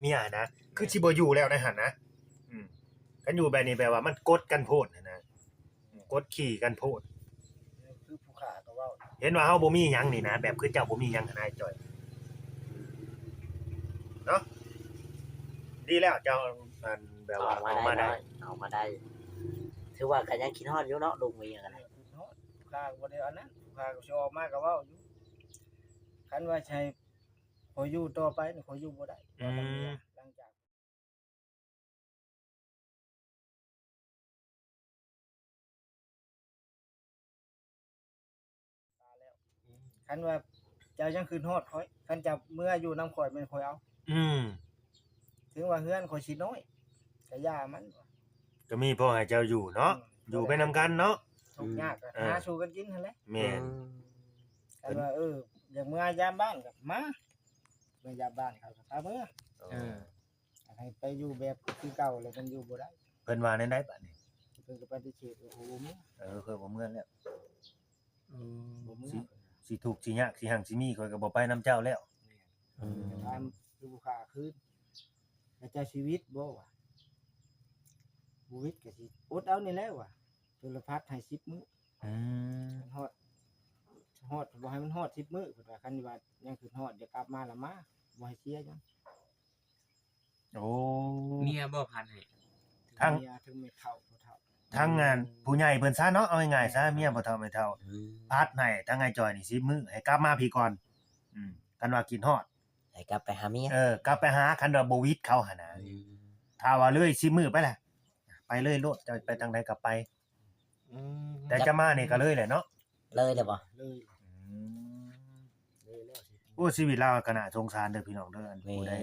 เมียนะคือสิบ่อยู่แล้วในหั่นนะกันอยู่แบบนี้แปลว่ามันกดกันโพดนะกดขี่กันโพดคือผู้ขาก็เว้าเห็นว่าเฮาบ่มีหยังนี่นะแบบคือเจ้าบ่มีหยังหันนายจ้อยเนาะดีแล้วเจ้าอันแบบว่าเอามาได้เอามาได้ถือว่าก็ยังคิดฮอดอยู่เนาะลูกเมียกันผู้ขาก็บ่ได้อันนั้นผู้ขาก็สิออกมาก็เว้าอยู่คันว่าใช้ขออยู่ต่อไปนี่ขออยู่บ่ได้หลังจากคันว่าเจ้ายังคืนฮอดข่อยคันจะเมื่ออยู่นำข่อยแม่นข่อยเอาถึงว่าเฮือนข่อยสิน้อยก็ย่ามันก็มีพ่อให้เจ้าอยู่เนาะอยู่ไปนำกันเนาะทุกข์ยากก็หาสู่กันกินหั่นแหละแม่นคันว่าอยากเมื่อยามบ้านก็มาเมื่อยามบ้านเขาก็พาเมื่อให้ไปอยู่แบบคือเก่าแล้วมันอยู่บ่ได้เพิ่นว่าในใดบัดนี้เพิ่นก็ปฏิเสธโอ้โหบ่มื้อเพิ่นบ่เมื่อแล้วบ่มื้อสิทุกข์สิยากสิหังสิมีข่อยก็บ่ไปนำเจ้าแล้วตามคือผู้ค้าคือแล้วเจ้าชีวิตบ่ว่าชีวิตก็สิอดเอานี่แหละว่ะโทรพัดให้10มื้อฮอดบ่ให้มันฮอด10มื้อเพิ่นว่าคันว่ายังคือฮอดอย่ากลับมาละมาบ่ให้เสียจังโอ้เมียบ่พันให้ทั้งเมียทั้งแม่เฒ่าพ่อเฒ่าทั้งงานผู้ใหญ่เพิ่นซะเนาะเอาง่ายๆซะเมียบ่เฒ่าไม่เฒ่าพัดให้ทั้งไอ้จอยนี่10มื้อให้กลับมาพี่ก่อนคันว่ากินฮอดให้กลับไปหาเมียกลับไปหาคันว่าบ่วิดเขาหั่นน่ะถ้าว่าเลย10มื้อไปแหละไปเลยโลดจะไปทางใดก็ไปแต่จะมานี่ก็เลยแหละเนาะเลยได้บ่เลยแล้วสิโอ้ชีวิตเราก็น่าสงสารเด้อพี่น้องเด้อผู้ใด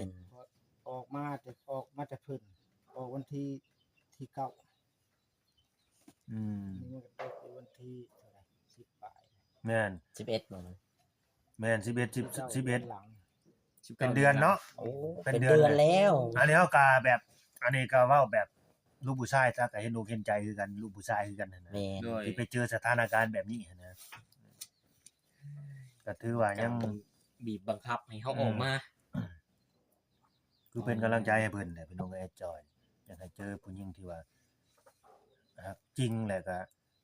ออกมาแต่เพิ่นออกวันที่9นี่มันก็ตกวันที่เท่าไหร่10ปลายแม่น11บ่แม่น11เป็นเดือนเนาะโอ้เป็นเดือนแล้วอันนี้เฮาก็แบบอันนี้ก็เว้าแบบลูกผู้ชายซะก็เห็นอกเห็นใจคือกันลูกผู้ชายคือกันนั่นน่ะที่ไปเจอสถานการณ์แบบนี้นะก็ถือว่ายังบีบบังคับให้เฮาออกมาคือเป็นกำลังใจให้เพิ่นแหละพี่น้องแอดจอยอยากให้เจอผู้หญิงที่ว่าจริงแหละก็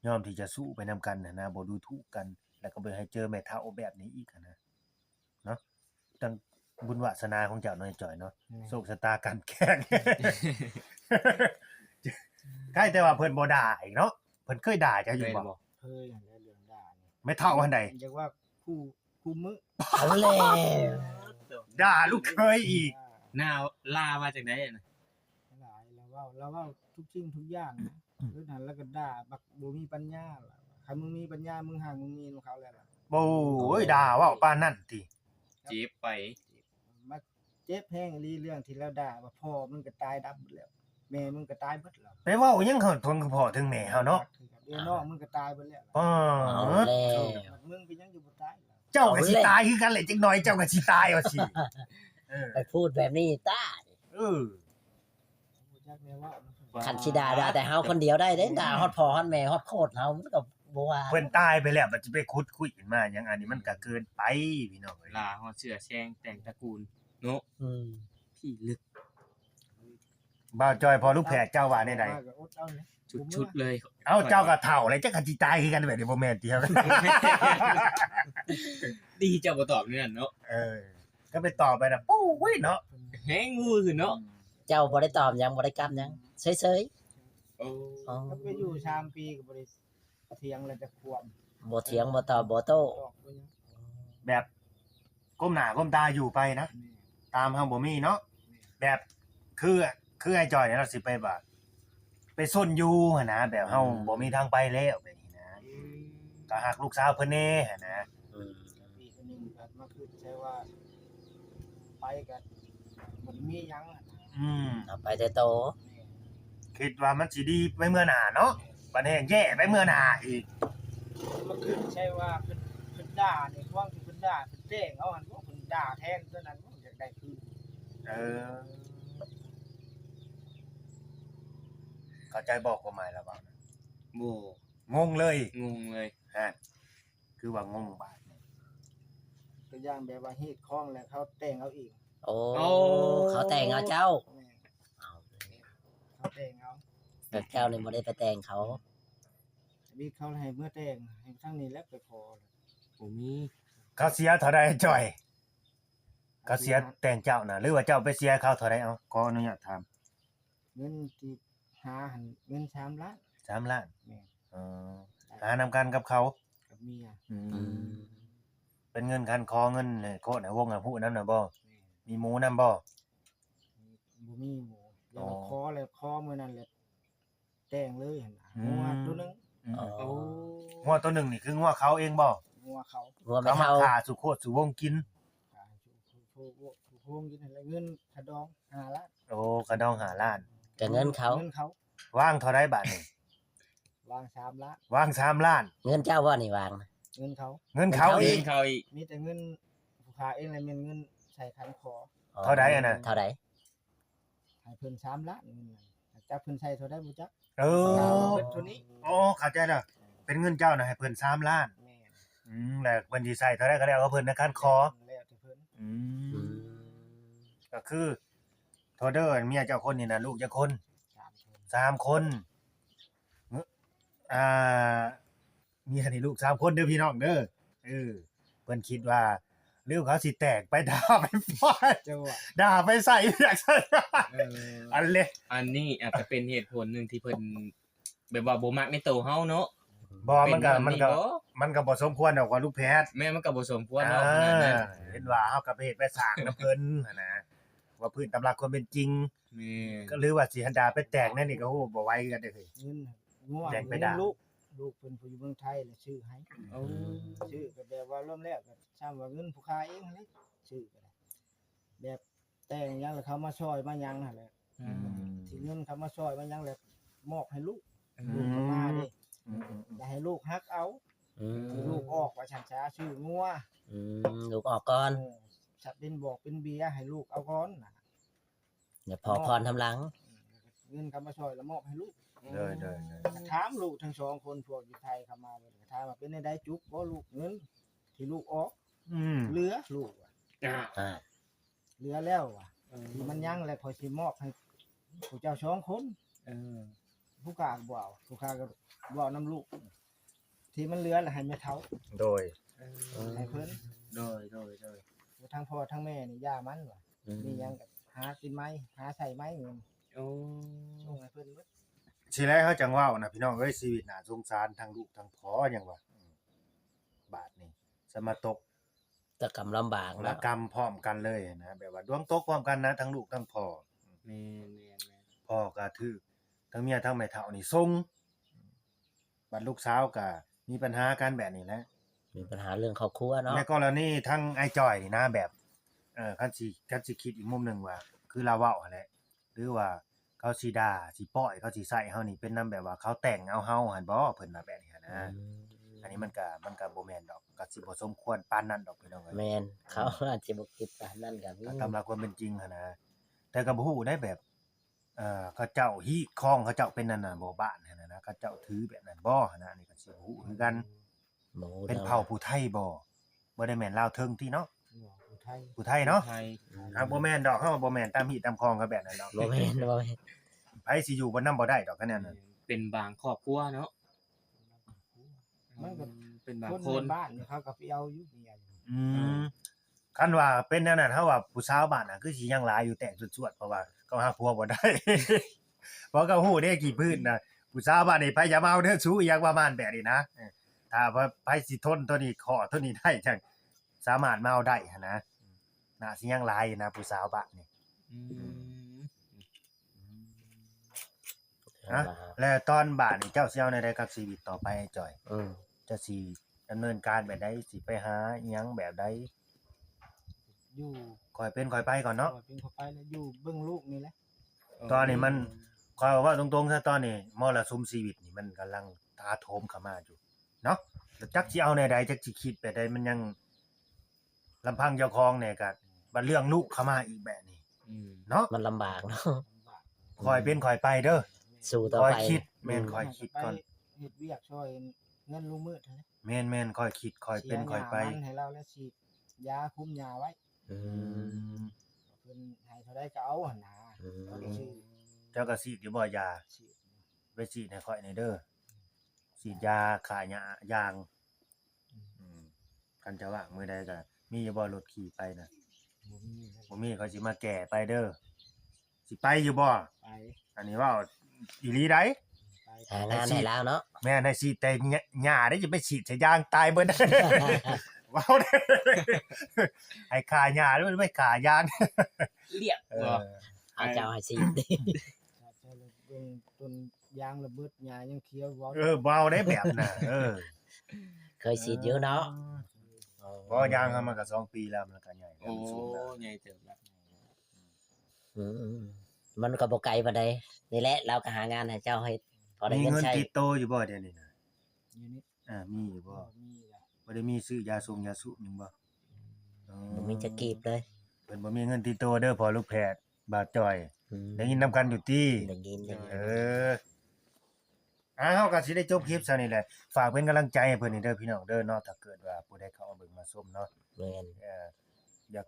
ยอมที่จะสู้ไปนำกันนะบ่ดูถูกกันแล้วก็บ่ให้เจอแม่เฒ่าแบบนี้อีกนะเนาะตั้งบุญวาสนาของเจ้าน้อยจอยเนาะโชคชะตากันแข่งใครแต่ว่าเพิ่นบ่ด่าอีกเนาะเพิ่นเคยด่าเจ้าอยู่บ่เคยแล้วเรื่องด่านี่แม่เฒ่าอันใดอยากว่าคู่มื้อเอาแล้วด่าลูกเคยอีกหน้าลามาจากไหนน่ะหลายแล้วเว้าทุกสิ่งทุกอย่างนะคือนั่นแล้วก็ด่าบักบ่มีปัญญาล่ะคันมึงมีปัญญามึงห่างมึงมีของเขาแล้วล่ะโอ้ยด่าเว้าปานนั้นติเจ็บไปมาเจ็บแฮงอีหลีเรื่องที่แล้วด่าว่าพ่อมึงก็ตายดับหมดแล้วแม่มึงก็ตายเบิดแล้วไปเว้าหยังเขาทนกับพ่อถึงแม่เฮาเนาะน้องมึงก็ตายเบิดแล้วเอาแล้วมึงก็ยังอยู่บ่ตายเจ้าก็สิตายคือกันแหละจักหน่อยเจ้าก็สิตายว่าสิไปพูดแบบนี้ตาคันสิด่าแต่เฮาคนเดียวได้เด้ด่าฮอดพ่อฮอดแม่ฮอดโคตรเฮามันก็บ่ว่าเพิ่นตายไปแล้วมันจะไปขุดคุยขึ้นมาหยังอันนี้มันก็เกินไปพี่น้องเอ้ยลาฮอดเสื้อแซงแต่งตระกูลเนาะพี่ลึกบ่าวจอยพอลูกแพรเจ้าว่าแนวใดชุดเลยเอ้าเจ้าก็เฒ่าแล้วจักก็สิตายคือกันแบบนี้บ่แม่นติครับดีเจ้าบ่ตอบนี่นั่นเนาะก็ไปตอบไปน่ะปู้ยเนาะแฮงงูคือเนาะเจ้าบ่ได้ตอบหยังบ่ได้กลับหยังเฉยๆก็ไปอยู่3ปีก็บ่ได้เถียงแล้วแต่ควมบ่เถียงบ่ตอบบ่โต้แบบก้มหน้าก้มตาอยู่ไปนะตามเฮาบ่มีเนาะแบบคือไอ้จอยเนี่ยเราสิไปแบบไปซ่อนอยู่หั่นนะแบบเฮาบ่มีทางไปแล้วแบบนี้นะก็ฮักลูกสาวเพิ่นแน่หั่นนะปีนึงก็มาคือใช่ว่าไปกันมันมีหยังเอาไปแต่โตคิดว่ามันสิดีไปเมื่อหน้าเนาะบัดนี้แย่ไปเมื่อหน้าอีกมันคือใช่ว่าเพิ่นด่านี่ความที่เพิ่นด่าเพิ่นแจ้งเอาหั่นว่าเพิ่นด่าแทนเท่านั้นอยากได้คืนเข้าใจบอกความหมายแล้วบ่บ่งงเลยฮะคือว่างงบาดนี่ตัวอย่างแบบว่าเฮ็ดคล้องแล้วเขาแต่งเอาเอง โอ้ โอ้ เขาแต่งเอาเจ้า แม่ เอา เขาแต่งเอา แต่เจ้านี่บ่ได้ไปแต่งเขา มีเขาให้เมื่อแต่งให้ทั้งนี้แล้วไปขอเลย บ่มี เขาเสียเท่าใดจ่อยเขาเสียแต่งเจ้าน่ะหรือว่าเจ้าไปเสียเขาเท่าใดเอาขออนุญาตถาม เงินที่หาหันเงิน3 ล้าน 3 ล้าน แม่ อ๋อหานำกันกับเขา กับเมีย อื อื ม ม เป็นเงินคันคอเงินเนี่ยโคตรน่ะวงน่ะฮู้นำน่ะบ่ แม่ มีหมูนำบ่ บ่มีหมูแล้ว อ๋อ ขอแล้วขอมื้อนั้นแหละแต่งเลยหั่นน่ะงัวตัวหนึง อ๋อ โอ้ งัวตัวหนึงนี่คืองัวเขาเองบ่ งัวเขา รวม เขา ไม่ มา เท่า ฆ่าสุโคตรสุวงกิน ขายถูกโฮมกินนั่นแหละเงินขะดอง5 ล้าน โอ้กระดอง5ล้าน แต่เงินเขา เงินเขา วางเท่าใดบาทนี่ วาง3 ล้าน วาง3ล้าน เงินเจ้าว่านี่วางนะ เงินเขา เงินเขา เงินเขา อี เงิ ก นเขาอีก มีแต่เงินผู้ค้าเองเลยเป็นเงินใส่คันคอ อ๋อ เท่าใดอะน่ะ เท่าใด ให้เพิ่น3 ล้านเงินนั้นจักเพิ่นใช้เท่าใดบ่จัก เออ เอาเบิดเท่านี้ โอ้เข้าใจแล้วเป็นเงินเจ้าน่ะให้เพิ่น3ล้าน แม่น แล้วเพิ่นสิใช้เท่าใดก็ได้เอาเพิ่นในคันคอ แล้วแต่เพิ่น อื อื ม ม ก็คือโทเดอร์เมียเจ้าคนนี่น่ะลูกจักคน 3 คน 3 คนอ่าเมียนี่ลูก3 คนเด้อพี่น้องเด้อเพิ่นคิดว่าหรือเขาสิแตกไปด่าไปฟ้อย เจ้าว่า ด่าไปใส่อยากใส่ เออ อันเลย อันนี้อาจจะเป็นเหตุผลหนึงที่เพิ่นแบบว่าบ่มักในตัวเฮาเนาะ บ่มันก็ เป็แบบบ่ มันก็บ่สมควรดอกว่าลูกแพทย์ แม่มันก็บ่สมควรเนาะขนาดนั้น เห็นว่าเฮาก็ไปเฮ็ดไปสร้างนํเพิ่นหันนะว่าพื้นตำราความเป็นจริง แม่ ก็หรือว่าสิหันดาไปแตกนั่นนี่ก็โหบ่ไหวกันเด้อเฮ้ย เงินงัว แจกไป เงิน ด่า ลูกเพิ่นผู้อยู่เมืองไทยแล้วชื่อให้ โอ้ ชื่อก็แบบว่าเริ่มแรกก็ซ้ํว่าเงินผู้ค้าเองหั่นแหละชื่อก็ได้แบบแต่งหยังแล้วเขามาช่วยมาหยังหั่นแหละ อืม ที่เงินเขามาช่วยมาหยังแล้วมอบให้ลูก อื ลูก ม เขามาเด้ อืม อย่าให้ลูกฮักเอา อืม คือลูกออกว่าฉันช้าชื่องัว อืมลูกออกก่อน สัตว์เป็นบอกเป็นเบียร์ให้ลูกเอาก่อนน่ะ เดี๋ยวพอพรทำหลัง เงินเขามาช่วยแล้วมอบให้ลูก เด้อ ถามลูกทั้งสองคนพวกอยู่ไทยเข้ามาเลยถามว่าเป็นได้จุกบ่ลูกเงินที่ลูกออก อืม เหลือลูกว่ะ อ่า อ่า เหลือแล้วว่ะที่มันยังแล้วพอสิมอบให้ผู้เจ้าสองคน เออ ผู้กลางบ่เอาผู้กลางก็บ่เอาน้ำลูก ที่มันเหลือแล้วให้แม่เฒ่า โดย ให้เพิ่น โดยทั้งพ่อทั้งแม่นี่ย่ามันว่ะ อืม มีหยังก็หากินไหมหาใส่ไหมเงิน โอ้ ส่งให้เพิ่นเบิด สิแล้วเขาจังเว้านะพี่น้องเอ้ยชีวิตน่าสงสารทั้งลูกทั้งพ่อหยังวะบาทนี่สมาตก ตะกำลำบาก ละ นะ กรรมพร้อมกันเลยนะแบบว่าดวงตกพร้อมกันนะทั้งลูกทั้งพ่อ แม่น พ่อก็ถือทั้งเมียทั้งแม่เฒ่านี่ทรงบัดลูกสาวก็มีปัญหากันแบบนี้แหละ มีปัญหาเรื่องครอบครัวเนาะ ในกรณีทั้งไอ้จอยนี่นะแบบคันสิคิดอีกมุมหนึงว่า คือเราเว้าหั่นแหละหรือว่าเขาสิด่าสิป้อยเขาสิใส่เฮานี่เป็นนำแบบว่าเขาแต่งเอาเฮาหั่นบ่เพิ่นว่าแบบนี้หั้นนะ อันนี้มันก็บ่แม่นดอกก็สิบ่สมควรปานนั้นดอกพี่น้องเอ้ย แมนเขาอาจจะบ่คิดปานนั้นกัน ก็ตามหลักความเป็นจริงหั่นนะแต่ก็บ่ฮู้ได้แบบเขาเจ้าฮีคองเขาเจ้าเป็นนั่นน่ะบ่บ้านหั่นน่ะนะเขาเจ้าถือแบบนั้นบ่หั่นนะอันนี้ก็สิบ่ฮู้คือกัน หมู เป็นเผ่าผู้ไทยบ่ได้แม่นลาวเทิงที่เนาะ บอกผู้ไทย ผู้ไทยเนาะ ไทย บ่แม่นดอกเฮาบ่แม่นตามฮีตามคองเขาแบบนั้นดอก บ่แม่นบ่แม่น ไผสิอยู่บ่นำบ่ได้ดอกคะแนนนั้น เป็นบางครอบครัวเนาะ มันก็ เป็นบาง คน ค ใน น บ้านนี่เขาก็ไปเอาอยู่เมียอยู่ อืมคันว่าเป็นแนวนั้นเฮาว่าผู้สาวบ้านน่ะคือสิยังหลายอยู่แต่สวดๆเพราะว่าเขาหาผัวบ่ได้ เพราะเขาฮู้เด้กี่พื้นน่ะผู้สาวบ้านนี่ไผอย่ามาเอาเด้อชูอีหยังประมาณแบบนี้นะถ้าว่าไผสิทนตัวนี้ขอตัวนี้ได้จังสามารถมาเอาได้หันนะน่าสิยังหลายอยู่นะผู้สาวบ้านนี่ อืม ฮะแล้วตอนบ้านนี่เจ้าสิเอาแนวใดกับชีวิตต่อไปไอ้จ้อย อืม จะสิดำเนินการแบบใดสิไปหาอิหยังแบบใด อยู่ ค่อยเป็นค่อยไปก่อนเนาะ ปล่อยเป็นเข้าไปแล้วอยู่เบิ่งลูกนี่แหละ ตอนนี้มัน ขอยว่าตรงๆซะตอนนี้มรสุมชีวิตนี่มันกำลังถาโถมเข้ามาอยู่เนาะแล้วจักสิเอาแนวใดจักสิคิดแบบใดมันยังลำพังเจ้าของเนี่ยก็บัดเรื่องลูกเข้ามาอีกแบบนี้ อืม เนาะ มันลำบากเนาะ ลำบาก ค่อยเป็นค่อยไปเด้อ สู้ต่อ ค่อย ไป คิดแม่นค่อยคิดก่อน ไปเฮ็ดเวียกช่วยเงินลุงมืดนะ แม่นๆค่อยคิดค่อยเป็นค่อยไป สีหญ้ามันให้เราแล้วฉีดยาคุมยาไว้ อื อื ม ม ไป เพิ่นให้เท่าใดก็เอาหั่นน่ะเอาไปซื้อ เจ้าก็ฉีดอยู่บ่ยา ฉีด ไปฉีดให้ข่อยในอยเด้อฉีดยาฆ่าหญ้ายางคันจะว่างมื้อใดก็มีอยู่บ่รถขี่ไปน่ะ บ่มีเลย บ่มีเขาสิมาแก่ไปเด้อสิไปอยู่บ่ ไป อันนี้เว้าอีหลีได้ ไป หางานให้แล้วเนาะ แม่นให้ฉีดแต่หญ้าได้จะไปฉีดใส่ยางตายเบิด ว้าวเด้อให้ฆ่าหญ้าแล้วไม่ฆ่ายาง เรียบ เอ บ่ อ เอาเจ้าให้สิ ถ้าใช้รถเบิ่งต้นยางระเบิดหญ้ายังเขียวบ่ เบาได้แบบน่ะเคยสิอยู่เนาะ บ่ยางมันก็2 ปีแล้วมันก็ใหญ่ โอ้ สูงแล้ว ใหญ่เติบแล้ว อืมมันก็บ่ไกลปานใดนี่แหละเราก็หางานให้เจ้าเฮ็ดพอได้ มี เงิน เงิน ใช้ ติดโตวอยู่บ่เดี๋ยวนี้น่ะ อยู่นี่ มีอยู่บ่ มีล่ะ บ่ได้มีซื้อยาสูบยาสูบหยังบ่ บ่มีจะกีบเลย เพิ่นบ่มีเงินติดโตวเด้อพอลูกแพทย์บาดจ่อย อืม ได้ยินนํกันอยู่ติ ได้ยินได้ยิน เออเฮาก็สิได้จบคลิปซะนี่แหละฝากเป็นกำลังใจให้เพิ่นนี่เด้อพี่น้องเด้อเนาะถ้าเกิดว่าผู้ใดเข้ามาเบิ่งมาชมเนาะ แม่น อยาก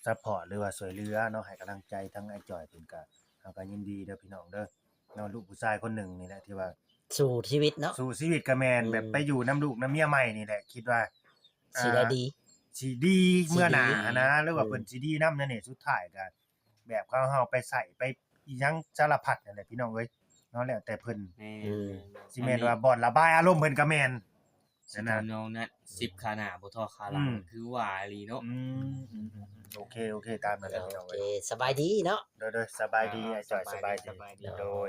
ซัพพอร์ตหรือว่าช่วยเหลือเนาะให้กำลังใจทั้งไอ้จอยเพิ่นก็เฮาก็ยินดีเด้อพี่น้องเด้อเนาะลูกผู้ชายคนหนึ่งนี่แหละที่ว่า สู่ชีวิตเนาะ สู้ชีวิตก็แม่น อืม แบบไปอยู่นํลูกนํเมียใหม่นี่แหละคิดว่า สิได้ดี สิดีเมื่อหน้า สิดี นะหรือว่า อืม เพิ่นสิดีนำนั่นนี่สุดท้ายก็แบบเขาเฮาไปใส่ไปอีหยังสารพัดนั่นแหละพี่น้องเอ้ยเนาะแล้วแต่เพิ่น แม่ อืม สิแม่นว่าบ่อนระบายอารมณ์เพิ่นก็แม่น สิทำน้องนั้น10ขาหน้าบ่เทอขาหลังคือว่าอีหลีเนาะ โอเคตามนั้นแหละพี่น้อง โอเค เอ้ย สบายดีเนาะ เด้อๆสบายดีไอ้จอยสบายดี สบายดี โดย